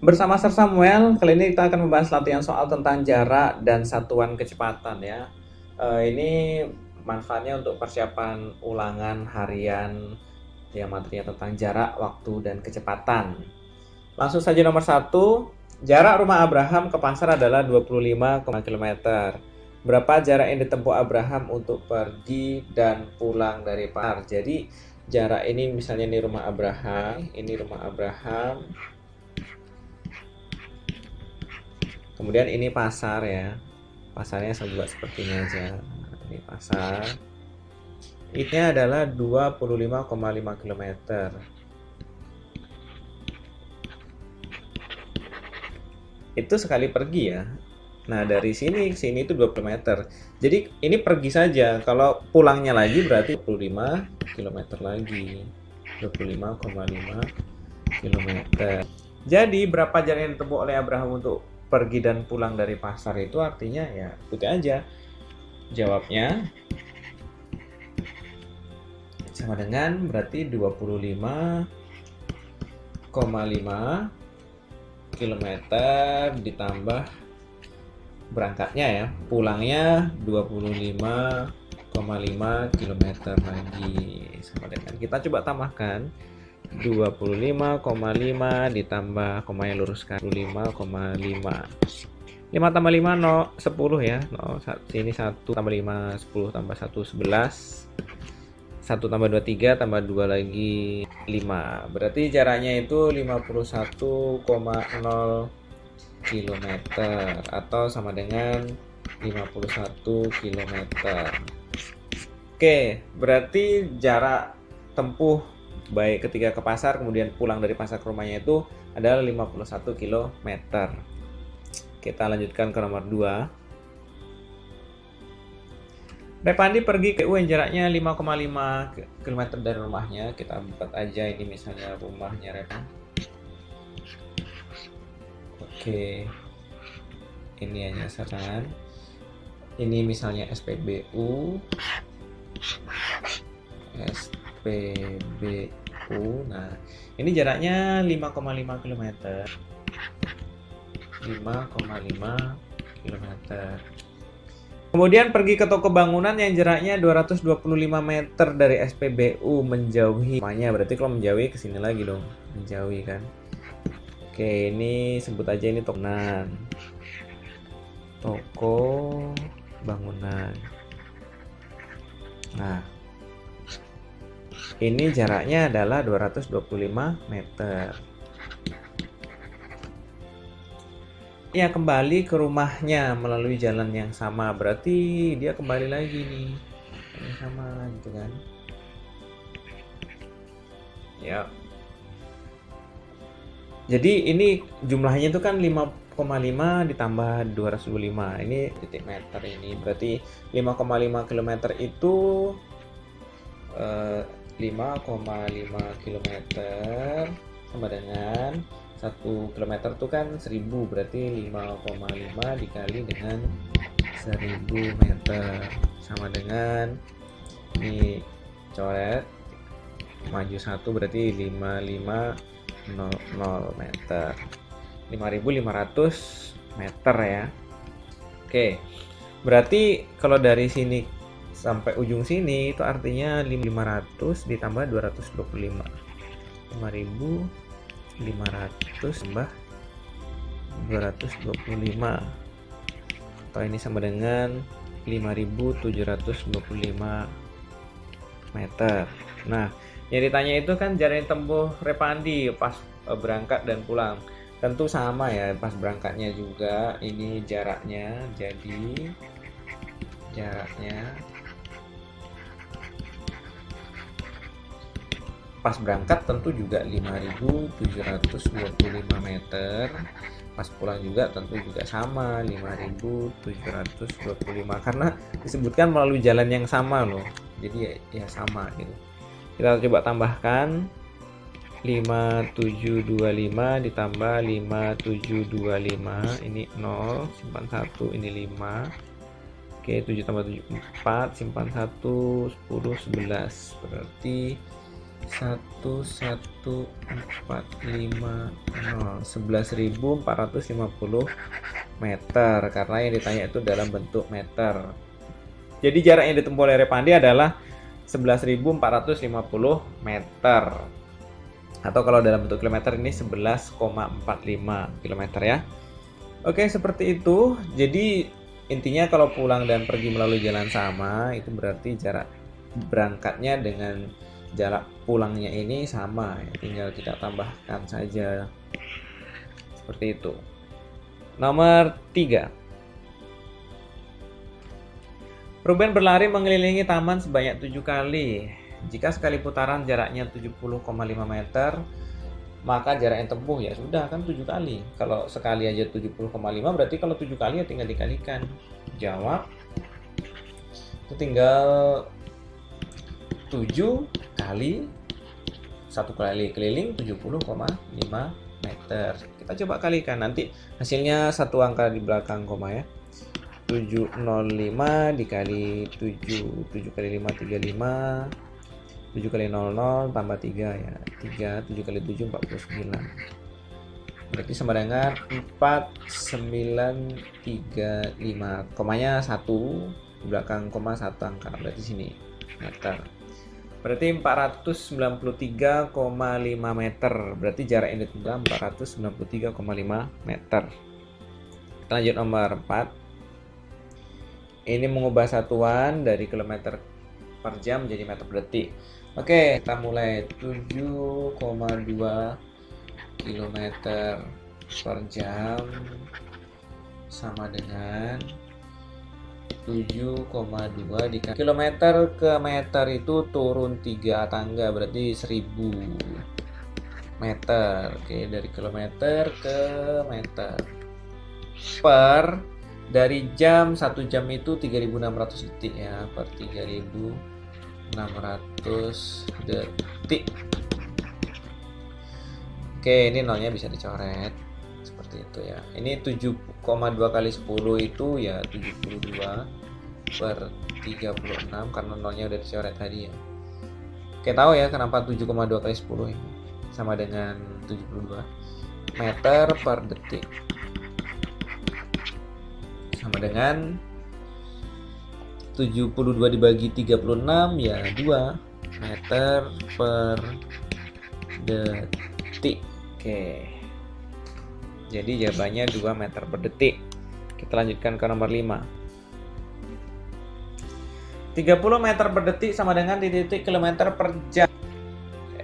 Bersama Sir Samuel, kali ini kita akan membahas latihan soal tentang jarak dan satuan kecepatan ya. Ini manfaatnya untuk persiapan ulangan harian yang materinya tentang jarak, waktu, dan kecepatan. Langsung saja nomor 1, jarak rumah Abraham ke pasar adalah 25 km. Berapa jarak yang ditempuh Abraham untuk pergi dan pulang dari pasar? Jadi jarak ini misalnya ini rumah Abraham, kemudian ini pasar ya, pasarnya saya buat seperti ini aja. Ini pasar, ini adalah 25,5 km. Itu sekali pergi ya. Nah dari sini ke sini itu 20 meter. Jadi ini pergi saja. Kalau pulangnya lagi berarti 25 km lagi. 25,5 km. Jadi berapa jarak yang ditempuh oleh Abraham untuk pergi dan pulang dari pasar itu artinya ya ikuti aja. Jawabnya sama dengan berarti 25,5 km ditambah berangkatnya ya, pulangnya 25,5 km lagi, sama dengan kita coba tambahkan 25,5 ditambah komanya luruskan 25,5. 5 tambah 5 no, 10 ya. No, sini 1 tambah 5 10 tambah 1 11. 1 tambah 2 3 tambah 2 lagi 5. Berarti jaraknya itu 51,0 km atau sama dengan 51 km. Oke, berarti jarak tempuh baik ketika ke pasar kemudian pulang dari pasar ke rumahnya itu adalah 51 km. Kita lanjutkan ke nomor 2. Repandi pergi ke UN jaraknya 5,5 km dari rumahnya. Kita buat aja ini misalnya rumahnya Repan. Oke, ini hanya saran. Ini misalnya SPBU. Nah ini jaraknya 5,5 km. 5,5 km. Kemudian pergi ke toko bangunan yang jaraknya 225 meter dari SPBU, menjauhi rumahnya. Berarti kalau menjauhi ke sini lagi dong, menjauhi kan. Oke, ini sebut aja ini toko bangunan. Nah, ini jaraknya adalah 225 meter. Ya, kembali ke rumahnya melalui jalan yang sama, berarti dia kembali lagi nih yang sama gitu kan ya. Jadi ini jumlahnya itu kan 5,5 ditambah 225, ini titik meter, ini berarti 5,5 km itu 5,5 km sama dengan 1 km itu kan 1000, berarti 5,5 dikali dengan 1000 meter sama dengan ini coret maju 1 berarti 5500 meter, 5500 meter ya. Oke, berarti kalau dari sini sampai ujung sini itu artinya 500 ditambah 225, 5500 tambah 225, atau ini sama dengan 5725 meter. Nah, yang ditanya itu kan jarak tempuh Repandi pas berangkat dan pulang. Tentu sama ya, pas berangkatnya juga ini jaraknya, jadi jaraknya pas berangkat tentu juga 5725 meter, pas pulang juga tentu juga sama 5725, karena disebutkan melalui jalan yang sama loh, jadi ya sama gitu. Kita coba tambahkan 5725 ditambah 5725, ini 0 simpan 1, ini 5. Oke, 7 tambah 7 4, simpan 1, 10 11, berarti 11.450 11.450 meter, karena yang ditanya itu dalam bentuk meter. Jadi jarak yang ditempuh oleh Repandi adalah 11.450 meter, atau kalau dalam bentuk kilometer ini 11,45 km ya. Oke, seperti itu. Jadi intinya kalau pulang dan pergi melalui jalan sama, itu berarti jarak berangkatnya dengan jarak pulangnya ini sama ya, tinggal kita tambahkan saja. Seperti itu. Nomor 3. Ruben berlari mengelilingi taman sebanyak 7 kali. Jika sekali putaran jaraknya 70,5 meter, maka jarak yang tempuh ya sudah kan 7 kali. Kalau sekali aja 70,5, berarti kalau 7 kali ya tinggal dikalikan. Jawab. Itu tinggal 7 kali 1 kali keliling 70,5 meter. Kita coba kalikan, nanti hasilnya satu angka di belakang koma ya. 705 dikali 7, 7 kali 5 35, 7 kali 00 tambah 3 ya, 3, 7 kali 7 49. Berarti sama dengan 4935. Komanya 1, di belakang koma 1 angka, berarti sini meter. Berarti 493,5 meter. Berarti jarak yang ditempuh 493,5 meter. Kita lanjut nomor 4. Ini mengubah satuan dari kilometer per jam menjadi meter per detik. Oke, kita mulai. 7,2 km per jam sama dengan 7,2 dikali kilometer ke meter itu turun 3 tangga, berarti 1000 meter. Oke, dari kilometer ke meter. Per dari jam, 1 jam itu 3600 detik ya, per 3600 detik. Oke, ini nolnya bisa dicoret seperti itu ya. Ini 7,2 kali 10 itu ya 72 per 36, karena nolnya udah dicoret tadi ya. Oke, tahu ya kenapa 7,2 kali 10 ini sama dengan 72 meter per detik, sama dengan 72 dibagi 36 ya 2 meter per detik. Oke, jadi jawabannya 2 meter per detik. Kita lanjutkan ke nomor 5. 30 meter per detik sama dengan titik kilometer per jam.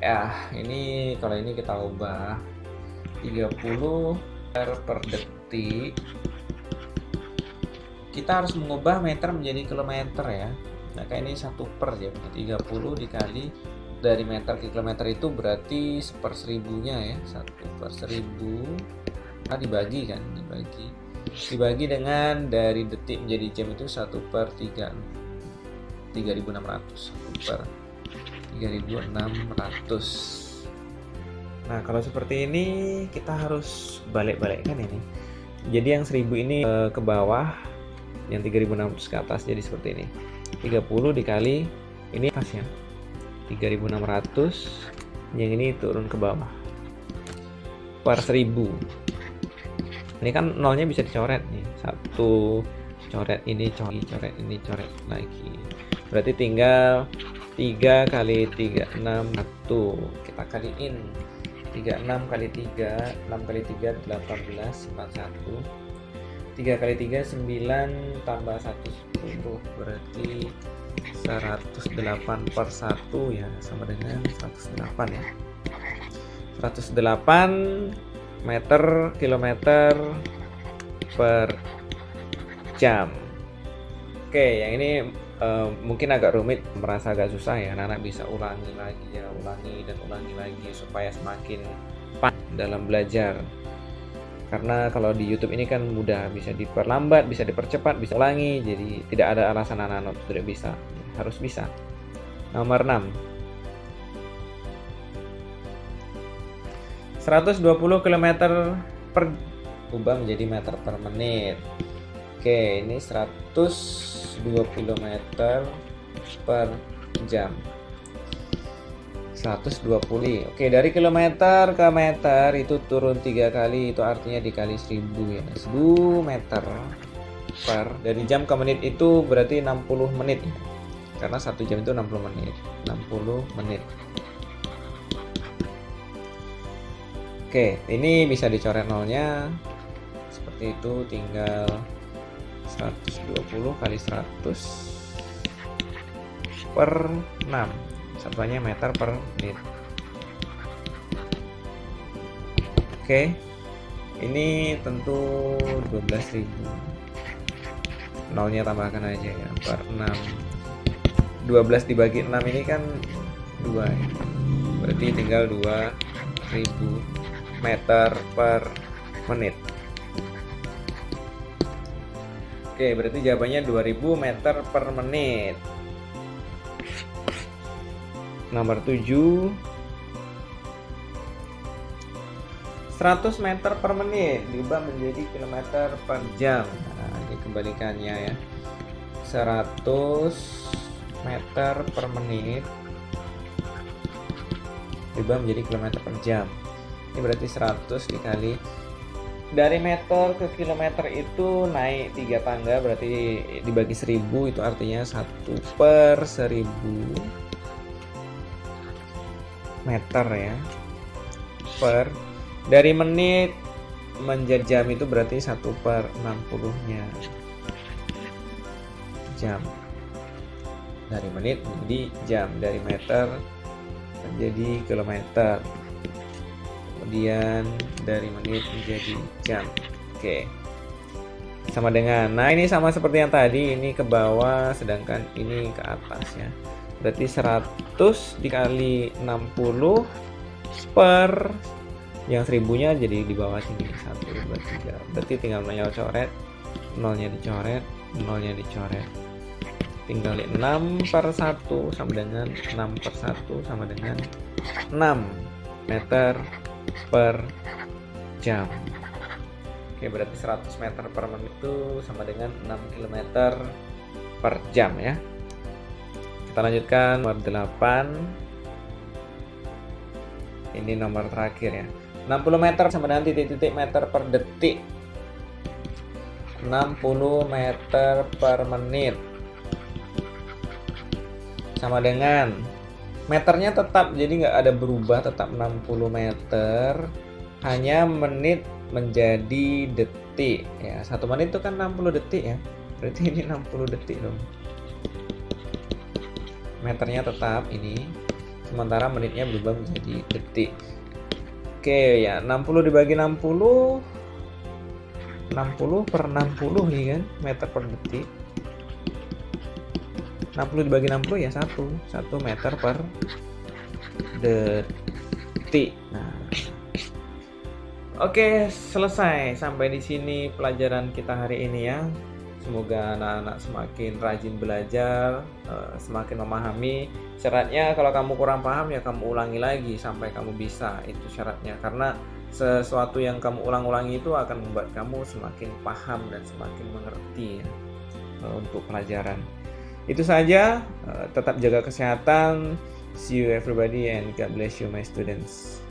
Ya, ini kalau ini kita ubah 30 meter per detik. Kita harus mengubah meter menjadi kilometer ya. Nah, kayak ini 1 per ya. 30 dikali dari meter ke kilometer itu berarti 1/1000-nya ya. 1/1000. Nah, dibagi kan, dibagi dengan dari detik menjadi jam itu 1/3600. 1/3600. Nah, kalau seperti ini kita harus balik-balikkan ini. Jadi yang 1000 ini ke bawah, yang 3600 ke atas, jadi seperti ini. 30 dikali ini atasnya 3600, yang ini turun ke bawah per 1000. Ini kan nolnya bisa dicoret nih, 1 coret ini, coret ini, coret lagi, berarti tinggal 3 kali 3 6 1. Kita kaliin 36 kali 3 6 kali 3 18 41, 3 kali 3 9 tambah 1 10, berarti 108 per 1 ya, sama dengan 108 ya. 108 meter kilometer per jam. Oke, yang ini mungkin agak rumit, merasa agak susah ya. Anak-anak bisa ulangi lagi ya, ulangi dan ulangi lagi supaya semakin pas dalam belajar. Karena kalau di YouTube ini kan mudah, bisa diperlambat, bisa dipercepat, bisa ulangi. Jadi tidak ada alasan anak-anak tidak bisa, harus bisa. Nomor 6. 120 km per ubah menjadi meter per menit. Oke, ini 120 km per jam. 120. Oke, dari kilometer ke meter itu turun 3 kali, itu artinya dikali 1000 ya. 1000 meter per, dari jam ke menit itu berarti 60 menit ya. Karena 1 jam itu 60 menit. 60 menit. Oke, ini bisa dicoret nolnya. Seperti itu, tinggal 120 kali 100 per 6. Satuannya meter per menit. Oke, ini tentu 12.000. Nolnya tambahkan aja ya, per 6. 12 dibagi 6 ini kan 2 ya. Berarti tinggal 2000 meter per menit. Oke, berarti jawabannya 2000 meter per menit. Nomor 7, 100 meter per menit diubah menjadi kilometer per jam. Nah, ini kebalikannya ya. 100 meter per menit diubah menjadi kilometer per jam. Ini berarti 100 dikali, dari meter ke kilometer itu naik 3 tangga, berarti dibagi 1000 itu artinya 1 per 1000 meter ya. Per, dari menit menjadi jam itu berarti 1 per 60-nya jam. Dari menit menjadi jam, dari meter menjadi kilometer, kemudian dari menit menjadi jam. Oke, sama dengan, nah ini sama seperti yang tadi, ini ke bawah sedangkan ini ke atas ya. Berarti 100 dikali 60 per, yang 1000-nya jadi di bawah sini, 1, 2, 3. Berarti tinggal nolnya coret, nolnya dicoret, nolnya dicoret. Tinggal 6 per 1 sama dengan 6 per 1 sama dengan 6 meter per jam. Oke, berarti 100 meter per menit itu sama dengan 6 km per jam ya. Kita lanjutkan nomor 8. Ini nomor terakhir ya. 60 meter sama dengan titik-titik meter per detik. 60 meter per menit sama dengan, meternya tetap, jadi nggak ada berubah, tetap 60 meter, hanya menit menjadi detik ya. 1 menit itu kan 60 detik ya, berarti ini 60 detik dong. Meternya tetap ini, sementara menitnya berubah menjadi detik. Oke ya, 60 dibagi 60 per 60 nih kan, meter per detik. 60 dibagi 60 ya 1 meter per detik. Nah, oke, selesai. Sampai di sini pelajaran kita hari ini ya. Semoga anak-anak semakin rajin belajar, semakin memahami. Syaratnya kalau kamu kurang paham ya kamu ulangi lagi sampai kamu bisa. Itu syaratnya, karena sesuatu yang kamu ulang-ulangi itu akan membuat kamu semakin paham dan semakin mengerti ya, untuk pelajaran. Itu saja, tetap jaga kesehatan. See you everybody and God bless you my students.